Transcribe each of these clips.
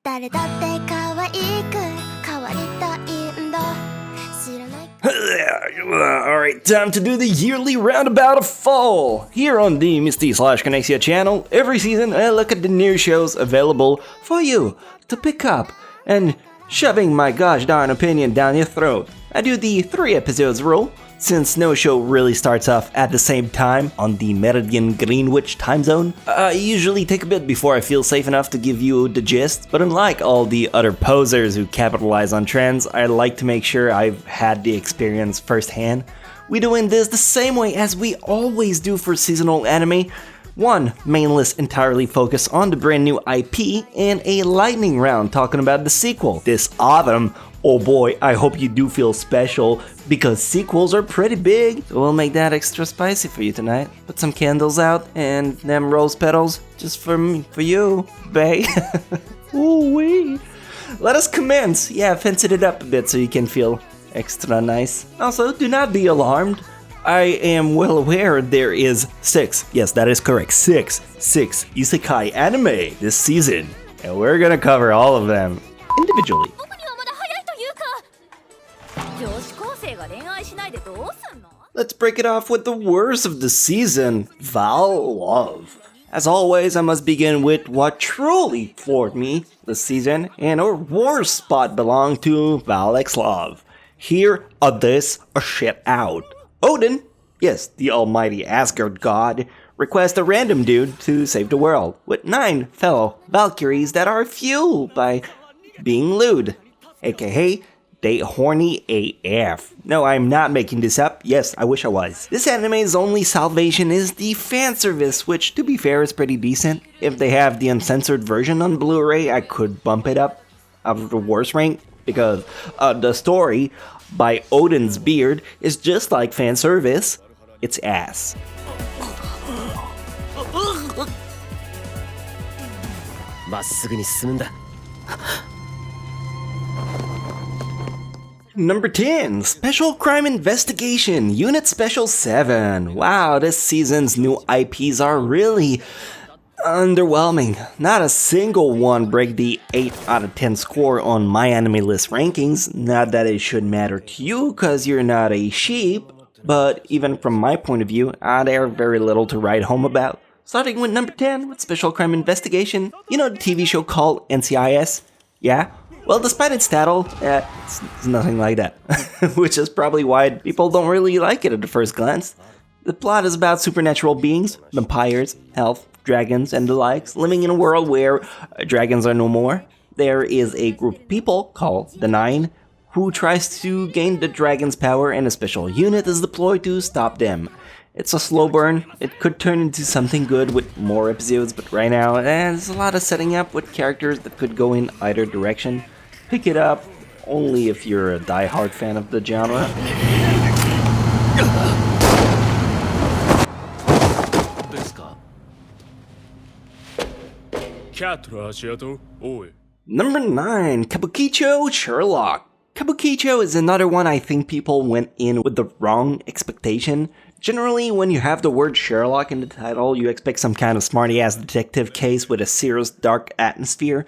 誰だって可愛く変わりたいんだ Alright, time to do the yearly roundabout of fall! Here on the Misty/Chronexia channel, every season I look at the new shows available for you to pick up and shoving my gosh darn opinion down your throat. I do the 3 episodes rule, since no show really starts off at the same time on the Meridian Greenwich time zone. I usually take a bit before I feel safe enough to give you the gist, but unlike all the other posers who capitalize on trends, I like to make sure I've had the experience firsthand. We're doing this the same way as we always do for seasonal anime. One main list entirely focused on the brand new IP, and a lightning round talking about the sequel this autumn. Oh boy, I hope you do feel special, because sequels are pretty big, so we'll make that extra spicy for you tonight. Put some candles out, and them rose petals, just for me, for you, bae. Ooh wee. Let us commence. Yeah, fencing it up a bit so you can feel extra nice. Also, do not be alarmed. I am well aware there is 6, yes that is correct, 6 isekai anime this season, and we're gonna cover all of them individually. Let's break it off with the worst of the season, Val Love. As always, I must begin with what truly floored me this season, and our worst spot belonged to Val X Love. Hear this shit out. Odin, yes, the almighty Asgard god, requests a random dude to save the world, with 9 fellow Valkyries that are fueled by being lewd, aka they horny AF. No, I'm not making this up. Yes, I wish I was. This anime's only salvation is the fan service, which, to be fair, is pretty decent. If they have the uncensored version on Blu-ray, I could bump it up out of the worst rank, because the story by Odin's beard is just like fan service. It's ass. Number 10, Special Crime Investigation, Unit Special 7. Wow, this season's new IPs are really underwhelming. Not a single one break the 8 out of 10 score on my anime list rankings. Not that it should matter to you, cause you're not a sheep, but even from my point of view, there's very little to write home about. Starting with number 10, with Special Crime Investigation. You know the TV show called NCIS? Yeah? Well, despite its title, it's nothing like that. Which is probably why people don't really like it at the first glance. The plot is about supernatural beings, vampires, elves, dragons, and the likes, living in a world where dragons are no more. There is a group of people, called the Nine, who tries to gain the dragon's power, and a special unit is deployed to stop them. It's a slow burn. It could turn into something good with more episodes, but right now, there's a lot of setting up with characters that could go in either direction. Pick it up only if you're a die-hard fan of the genre. Number 9, Kabukicho Sherlock. Kabukicho is another one I think people went in with the wrong expectation. Generally, when you have the word Sherlock in the title, you expect some kind of smarty-ass detective case with a serious dark atmosphere.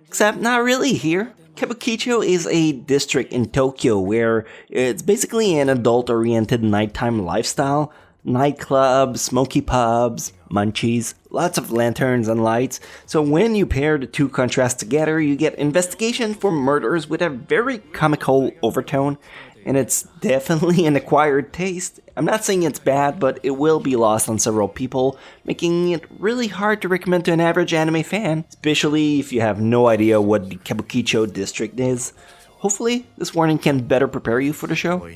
Except not really here. Kabukicho is a district in Tokyo where it's basically an adult-oriented nighttime lifestyle. Nightclubs, smoky pubs, munchies, lots of lanterns and lights. So when you pair the two contrasts together, you get investigation for murders with a very comical overtone. And it's definitely an acquired taste. I'm not saying it's bad, but it will be lost on several people, making it really hard to recommend to an average anime fan, especially if you have no idea what the Kabukicho district is. Hopefully, this warning can better prepare you for the show.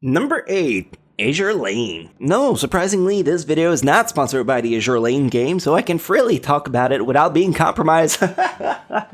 Number 8. Azure Lane. No, surprisingly, this video is not sponsored by the Azure Lane game, so I can freely talk about it without being compromised.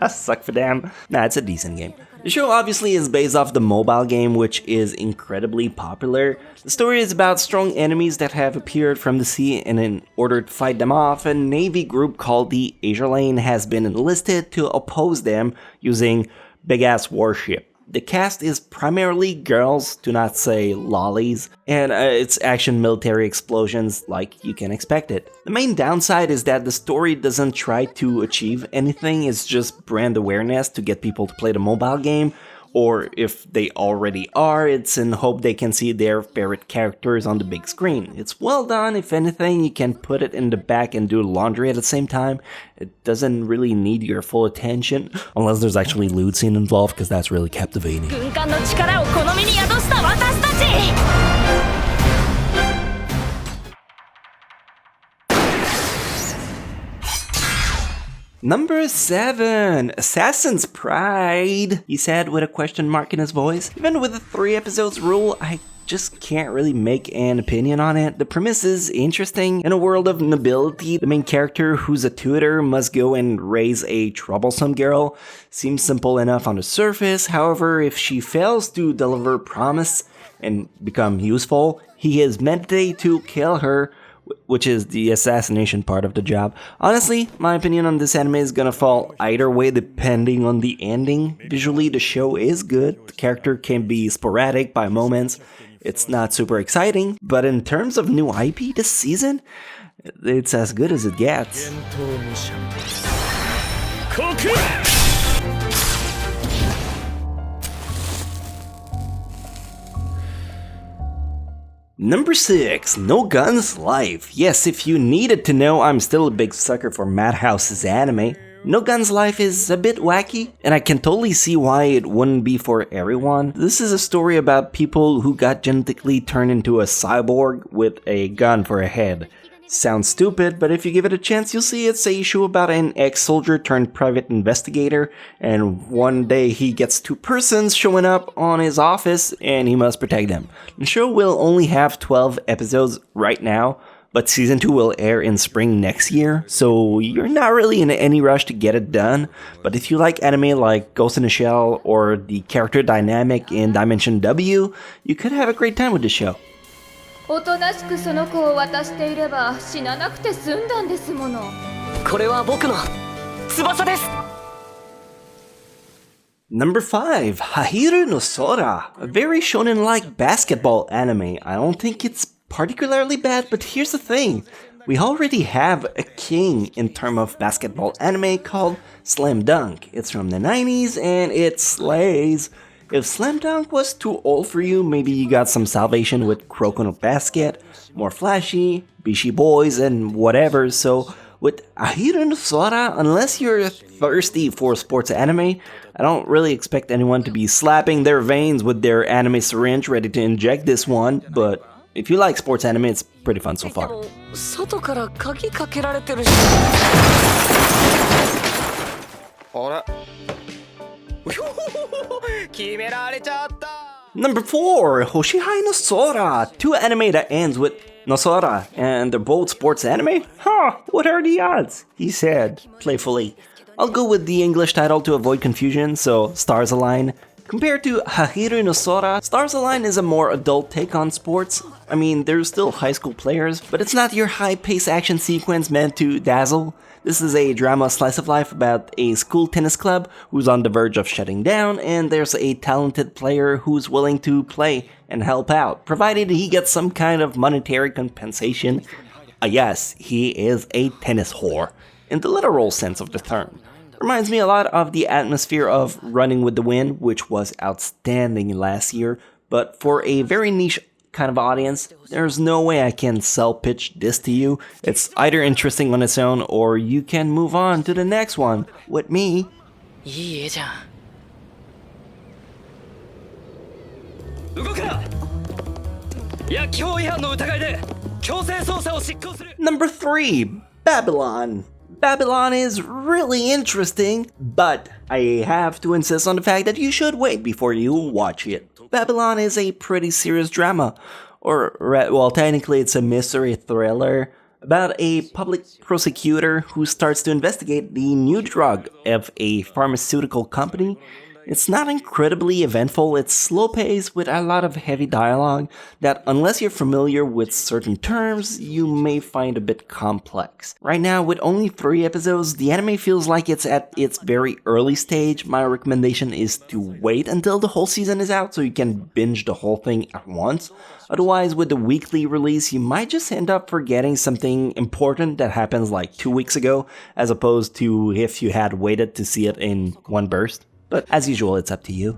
Suck for them. Nah, it's a decent game. The show obviously is based off the mobile game, which is incredibly popular. The story is about strong enemies that have appeared from the sea, and in order to fight them off, a navy group called the Azure Lane has been enlisted to oppose them using big-ass warship. The cast is primarily girls, to not say lollies, and it's action military explosions like you can expect it. The main downside is that the story doesn't try to achieve anything, it's just brand awareness to get people to play the mobile game, or if they already are, it's in hope they can see their favorite characters on the big screen. It's well done. If anything, you can put it in the back and do laundry at the same time. It doesn't really need your full attention, unless there's actually lewd scene involved, because that's really captivating. Number 7, Assassin's Pride, he said with a question mark in his voice. Even with the 3 episodes rule, I just can't really make an opinion on it. The premise is interesting. In a world of nobility, the main character, who's a tutor, must go and raise a troublesome girl. Seems simple enough on the surface. However, if she fails to deliver promise and become useful, he is mandated to kill her, which is the assassination part of the job. Honestly, my opinion on this anime is gonna fall either way depending on the ending. Visually, the show is good. The character can be sporadic by moments. It's not super exciting, but in terms of new IP this season, it's as good as it gets. Number 6, No Guns Life. Yes, if you needed to know, I'm still a big sucker for Madhouse's anime. No Guns Life is a bit wacky, and I can totally see why it wouldn't be for everyone. This is a story about people who got genetically turned into a cyborg with a gun for a head. Sounds stupid, but if you give it a chance, you'll see it's a issue about an ex-soldier turned private investigator, and one day he gets 2 persons showing up on his office, and he must protect them. The show will only have 12 episodes right now, but season 2 will air in spring next year, so you're not really in any rush to get it done. But if you like anime like Ghost in a Shell or the character dynamic in Dimension W, you could have a great time with the show. おとなしくその子を渡していれば死ななくて済んだんですもの。これは僕の翼です。Number 5, Hairu no Sora, a very shonen-like basketball anime. I don't think it's particularly bad, but here's the thing. We already have a king in terms of basketball anime called Slam Dunk. It's from the 90s and it slays. If Slam Dunk was too old for you, maybe you got some salvation with Kuroko no Basket, more flashy, Bishi Boys, and whatever. So with Hairu no Sora, unless you're thirsty for sports anime, I don't really expect anyone to be slapping their veins with their anime syringe ready to inject this one, but if you like sports anime, it's pretty fun so far. Number 4, Hoshihai no Sora, 2 anime that ends with Nosora, and they're both sports anime? Huh, what are the odds? He said, playfully. I'll go with the English title to avoid confusion, so Stars Align. Compared to Hairu no Sora, Stars Align is a more adult take on sports. I mean, there's still high school players, but it's not your high-paced action sequence meant to dazzle. This is a drama slice of life about a school tennis club who's on the verge of shutting down, and there's a talented player who's willing to play and help out, provided he gets some kind of monetary compensation. Yes, he is a tennis whore, in the literal sense of the term. Reminds me a lot of the atmosphere of Running with the Wind, which was outstanding last year, but for a very niche kind of audience, there's no way I can sell-pitch this to you. It's either interesting on its own, or you can move on to the next one with me. Number 3, Babylon. Babylon is really interesting, but I have to insist on the fact that you should wait before you watch it. Babylon is a pretty serious drama, or well, technically it's a mystery thriller about a public prosecutor who starts to investigate the new drug of a pharmaceutical company. It's not incredibly eventful, it's slow-paced with a lot of heavy dialogue that, unless you're familiar with certain terms, you may find a bit complex. Right now, with only 3 episodes, the anime feels like it's at its very early stage. My recommendation is to wait until the whole season is out so you can binge the whole thing at once. Otherwise, with the weekly release, you might just end up forgetting something important that happens like 2 weeks ago, as opposed to if you had waited to see it in one burst. But as usual, it's up to you.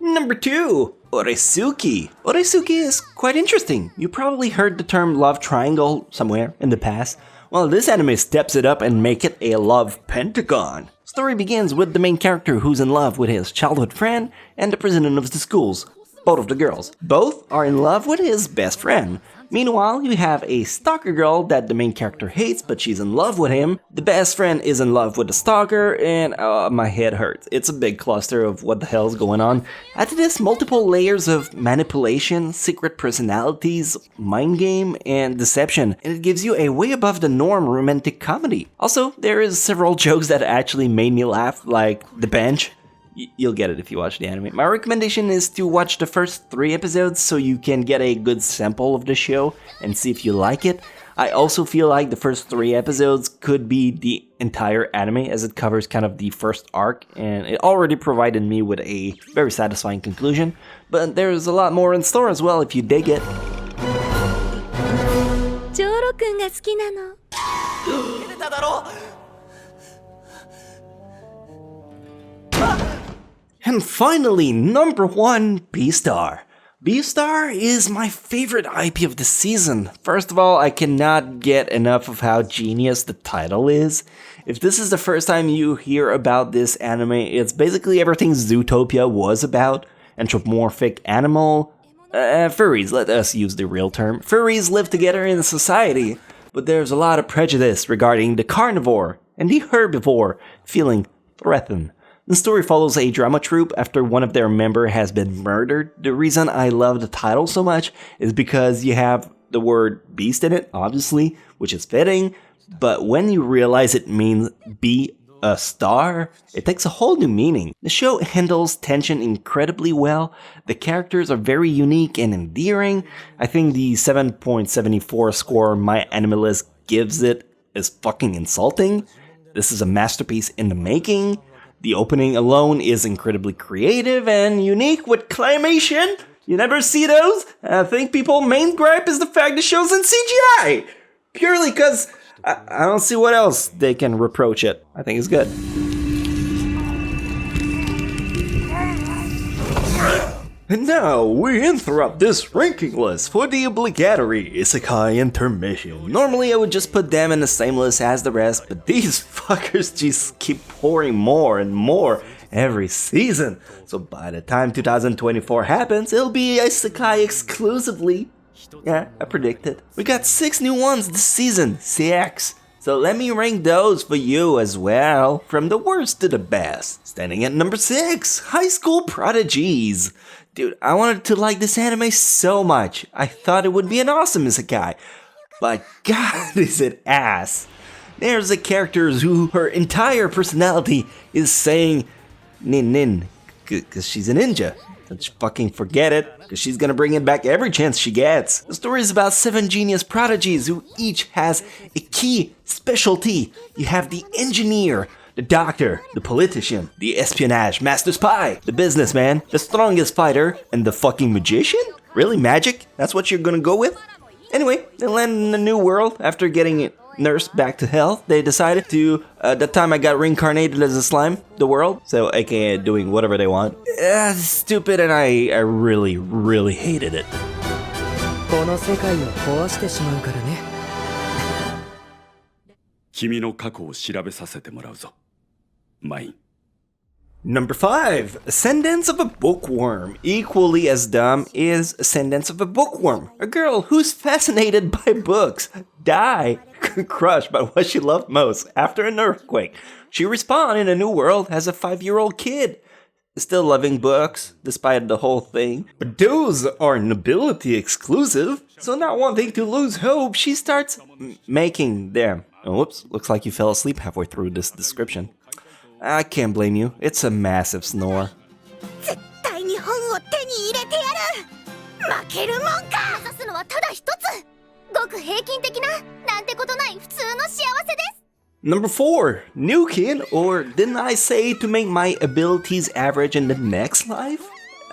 Number 2, Oresuki. Oresuki is quite interesting. You probably heard the term love triangle somewhere in the past. Well, this anime steps it up and make it a love pentagon. Story begins with the main character who's in love with his childhood friend and the president of the schools. Both of the girls. Both are in love with his best friend. Meanwhile, you have a stalker girl that the main character hates, but she's in love with him. The best friend is in love with the stalker, and my head hurts. It's a big cluster of what the hell's going on. Add to this multiple layers of manipulation, secret personalities, mind game, and deception, and it gives you a way above the norm romantic comedy. Also, there is several jokes that actually made me laugh, like the bench. You'll get it if you watch the anime. My recommendation is to watch the first 3 episodes so you can get a good sample of the show and see if you like it. I also feel like the first 3 episodes could be the entire anime as it covers kind of the first arc, and it already provided me with a very satisfying conclusion. But there's a lot more in store as well if you dig it. And finally, number 1, Bstar. Bstar is my favorite IP of the season. First of all, I cannot get enough of how genius the title is. If this is the first time you hear about this anime, it's basically everything Zootopia was about. Anthropomorphic animal, furries, let us use the real term. Furries live together in a society, but there's a lot of prejudice regarding the carnivore and the herbivore feeling threatened. The story follows a drama troupe after one of their members has been murdered. The reason I love the title so much is because you have the word beast in it, obviously, which is fitting, but when you realize it means be a star, it takes a whole new meaning. The show handles tension incredibly well. The characters are very unique and endearing. I think the 7.74 score my anime list gives it is fucking insulting. This is a masterpiece in the making. The opening alone is incredibly creative and unique with claymation. You never see those. I think people's main gripe is the fact the show's in CGI. Purely because I don't see what else they can reproach it. I think it's good. And now we interrupt this ranking list for the obligatory Isekai intermission. Normally I would just put them in the same list as the rest, but these fuckers just keep pouring more and more every season. So by the time 2024 happens, it'll be Isekai exclusively. Yeah, I predicted. We got 6 new ones this season, 6. So let me rank those for you as well, from the worst to the best. Standing at number 6, High School Prodigies. Dude, I wanted to like this anime so much. I thought it would be an awesome isekai. But god, is it ass. There's a character who her entire personality is saying nin nin, because she's a ninja. Don't you fucking forget it, because she's gonna bring it back every chance she gets. The story is about 7 genius prodigies who each has a key specialty. You have the engineer, the doctor, the politician, the espionage master spy, the businessman, the strongest fighter, and the fucking magician? Really, magic? That's what you're gonna go with? Anyway, they land in a new world after getting nursed back to health. They decided to, that time I got reincarnated as a slime, the world, so aka doing whatever they want. Stupid, and I really, really hated it. この世界を壊してしまうからね。君の過去を調べさせてもらうぞ。Mine. Number 5, Ascendance of a Bookworm. Equally as dumb is Ascendance of a Bookworm. A girl who's fascinated by books, die, crushed by what she loved most after an earthquake. She respawned in a new world as a 5-year-old kid, still loving books despite the whole thing. But those are nobility exclusive. So not wanting to lose hope, she starts making them. Oh, whoops, looks like you fell asleep halfway through this description. I can't blame you, it's a massive snore. 絶対に本を手に入れてやる。負けるもんか。目指すのはただ一つ。ごく平均的な、なんてことない普通の幸せです。Number 4, new kid, or didn't I say to make my abilities average in the next life?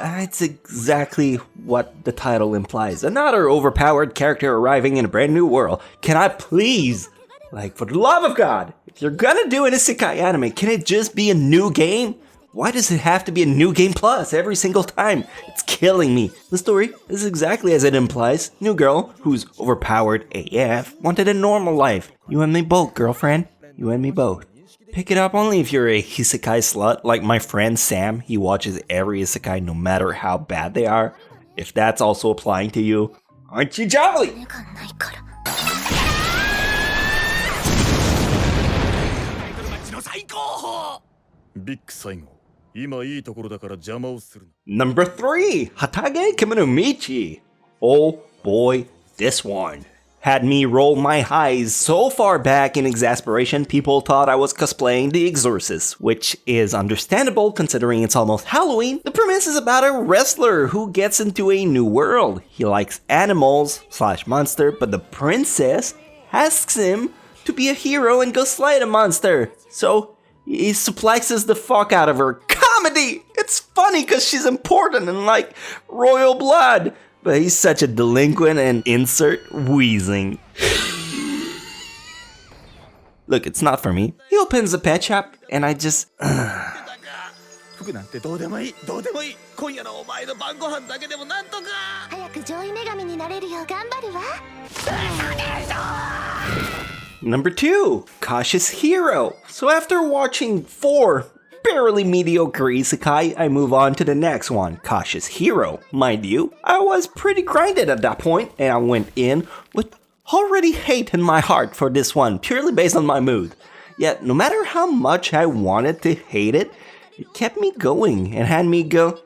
It's exactly what the title implies. Another overpowered character arriving in a brand new world. Can I please, like for the love of God, if you're gonna do an isekai anime, can it just be a new game? Why does it have to be a new game plus every single time? It's killing me. The story is exactly as it implies. New girl who's overpowered AF wanted a normal life. You and me both, girlfriend. You and me both. Pick it up only if you're a isekai slut like my friend Sam. He watches every isekai no matter how bad they are. If that's also applying to you, aren't you jolly? Number 3, Hatage Kimonomichi. Oh boy, this one had me roll my eyes so far back in exasperation people thought I was cosplaying the Exorcist, which is understandable considering it's almost Halloween. The premise is about a wrestler who gets into a new world. He likes animals / monster, but the princess asks him to be a hero and go slay the monster. So he suplexes the fuck out of her. Comedy! It's funny because she's important and like royal blood. But he's such a delinquent and insert wheezing. Look, it's not for me. He opens a pet shop and I just... Number 2, Cautious Hero. So after watching 4 barely mediocre isekai, I move on to the next one, Cautious Hero. Mind you, I was pretty grinded at that point, and I went in with already hate in my heart for this one, purely based on my mood. Yet, no matter how much I wanted to hate it, it kept me going and had me go,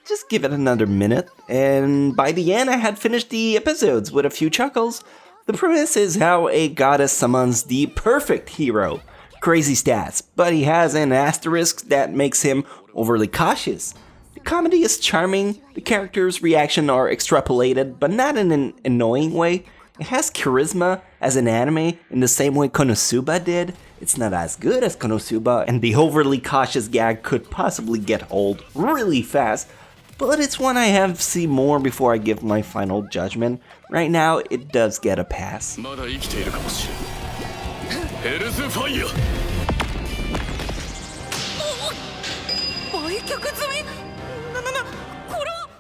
just give it another minute. And by the end, I had finished the episodes with a few chuckles. The premise is how a goddess summons the perfect hero. Crazy stats, but he has an asterisk that makes him overly cautious. The comedy is charming, the characters' reactions are extrapolated, but not in an annoying way. It has charisma as an anime in the same way Konosuba did. It's not as good as Konosuba, and the overly cautious gag could possibly get old really fast, but it's one I have to see more before I give my final judgment. Right now, it does get a pass.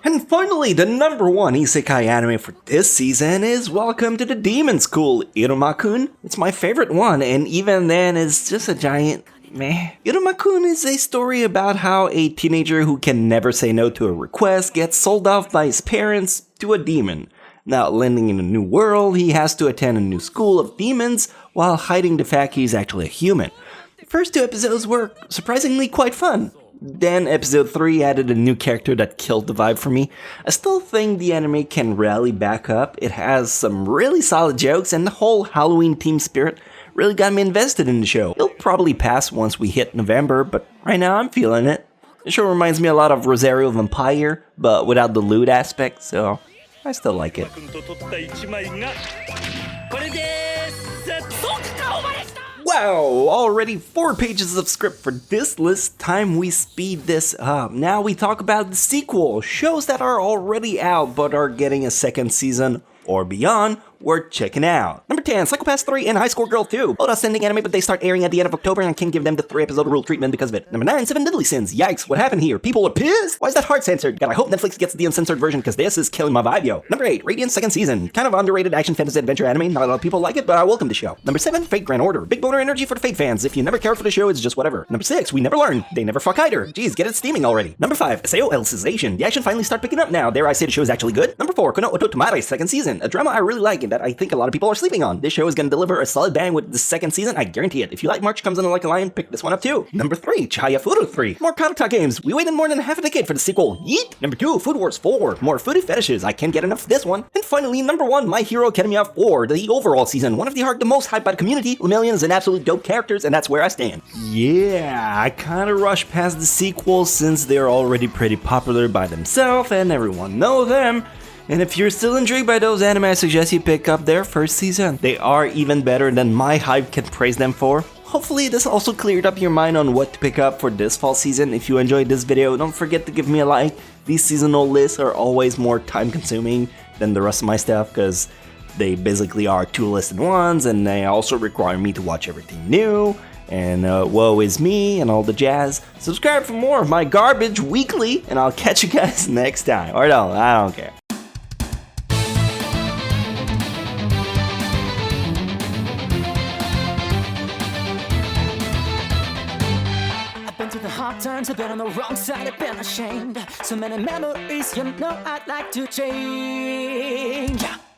And finally, the number 1 isekai anime for this season is Welcome to the Demon School, Iruma-kun. It's my favorite one, and even then it's just a giant meh. Iruma-kun is a story about how a teenager who can never say no to a request gets sold off by his parents to a demon. Now, landing in a new world, he has to attend a new school of demons while hiding the fact he's actually a human. The first 2 episodes were surprisingly quite fun. Then episode 3 added a new character that killed the vibe for me. I still think the anime can rally back up. It has some really solid jokes and the whole Halloween theme spirit really got me invested in the show. It'll probably pass once we hit November, but right now I'm feeling it. The show reminds me a lot of Rosario Vampire, but without the loot aspect, so I still like it. Wow, already 4 pages of script for this list. Time we speed this up. Now we talk about the sequel, shows that are already out but are getting a second season or beyond, worth checking out. Number 10, Psycho-Pass 3 and High Score Girl 2. Both outstanding anime, but they start airing at the end of October and I can't give them the 3-episode rule treatment because of it. Number 9, 7 Deadly Sins. Yikes, what happened here? People are pissed? Why is that hard censored? God, I hope Netflix gets the uncensored version because this is killing my vibe, yo. Number 8, Radiant 2nd Season. Kind of underrated action fantasy adventure anime. Not a lot of people like it, but I welcome the show. Number 7, Fate Grand Order. Big boner energy for the Fate fans. If you never cared for the show, it's just whatever. Number 6, We Never Learn. They never fuck either. Jeez, get it steaming already. Number 5, Sao Alicization. The action finally start picking up now. Dare I say the show is actually good? Number 4, Kono Oto Tomare 2nd Season. A drama I really like and that I think a lot of people are sleeping on. This show is gonna deliver a solid bang with the second season, I guarantee it. If you like March Comes In Like a Lion, pick this one up too. Number 3, Chaya Furu 3. More Kabukicho games. We waited more than half a decade for the sequel. Yeet! Number 2, Food Wars 4. More foodie fetishes. I can't get enough of this one. And finally, number 1, My Hero Academia 4. The overall season. One of the most hyped by the community. Millions and absolute dope characters, and that's where I stand. Yeah, I kinda rushed past the sequels since they're already pretty popular by themselves and everyone knows them. And if you're still intrigued by those anime, I suggest you pick up their first season. They are even better than my hype can praise them for. Hopefully this also cleared up your mind on what to pick up for this fall season. If you enjoyed this video, don't forget to give me a like. These seasonal lists are always more time consuming than the rest of my stuff because they basically are 2 listed ones, and they also require me to watch everything new. And woe is me and all the jazz. Subscribe for more of my garbage weekly, and I'll catch you guys next time. Or no, I don't care. I've been through the hard times, I've been on the wrong side, I've been ashamed. So many memories, you know I'd like to change.